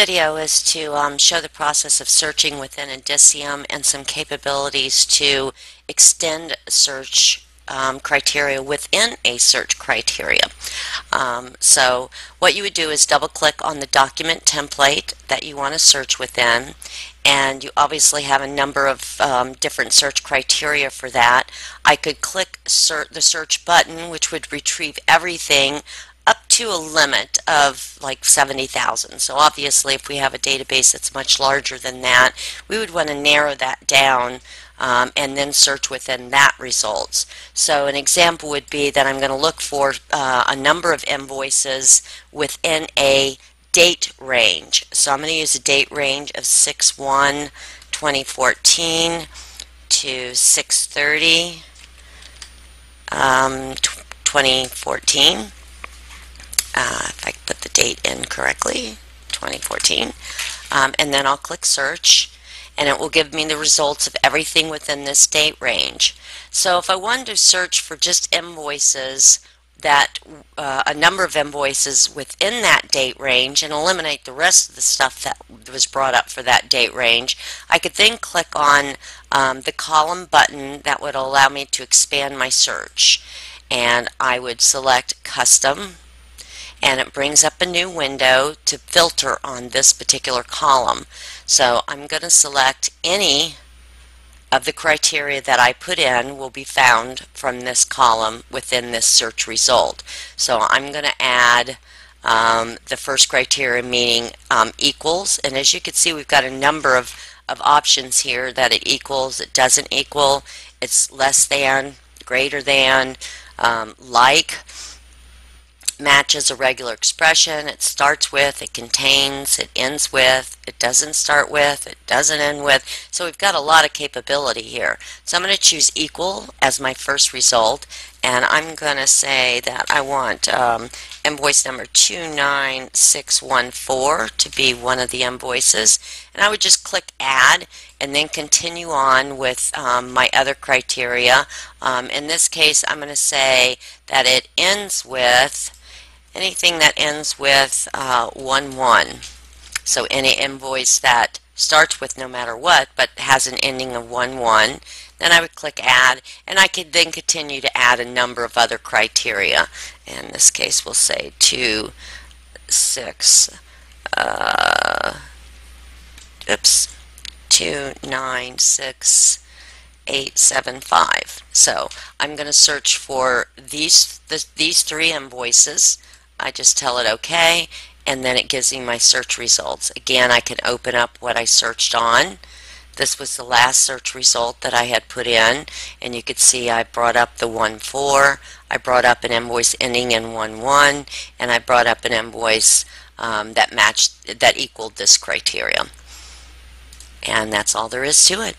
video is to show the process of searching within INDICIUM and some capabilities to extend search criteria within a search criteria. So what you would do is double click on the document template that you want to search within, and you obviously have a number of different search criteria for that. I could click the search button, which would retrieve everything up to a limit of like 70,000. So obviously if we have a database that's much larger than that, we would want to narrow that down and then search within that results. So an example would be that I'm going to look for a number of invoices within a date range. So I'm going to use a date range of 6/1/2014 to 6/30/2014. If I put the date in correctly, 2014, and then I'll click search, and it will give me the results of everything within this date range. So if I wanted to search for just invoices that a number of invoices within that date range and eliminate the rest of the stuff that was brought up for that date range, I could then click on the column button that would allow me to expand my search, and I would select custom, and it brings up a new window to filter on this particular column. So I'm going to select any of the criteria that I put in will be found from this column within this search result. So I'm going to add the first criteria, meaning equals, and as you can see we've got a number of options here that it equals, it doesn't equal, it's less than, greater than, like, matches a regular expression, it starts with, it contains, it ends with, it doesn't start with, it doesn't end with. So we've got a lot of capability here. So I'm going to choose equal as my first result, and I'm going to say that I want invoice number 29614 to be one of the invoices, and I would just click add and then continue on with my other criteria. In this case I'm going to say that it ends with anything that ends with 11. So any invoice that starts with no matter what but has an ending of 11, then I would click add, and I could then continue to add a number of other criteria. In this case we'll say 296,875. So I'm going to search for these three invoices. I just tell it OK, and then it gives me my search results. Again, I can open up what I searched on. This was the last search result that I had put in, and you could see I brought up the 14, I brought up an invoice ending in 11, and I brought up an invoice that equaled this criteria. And that's all there is to it.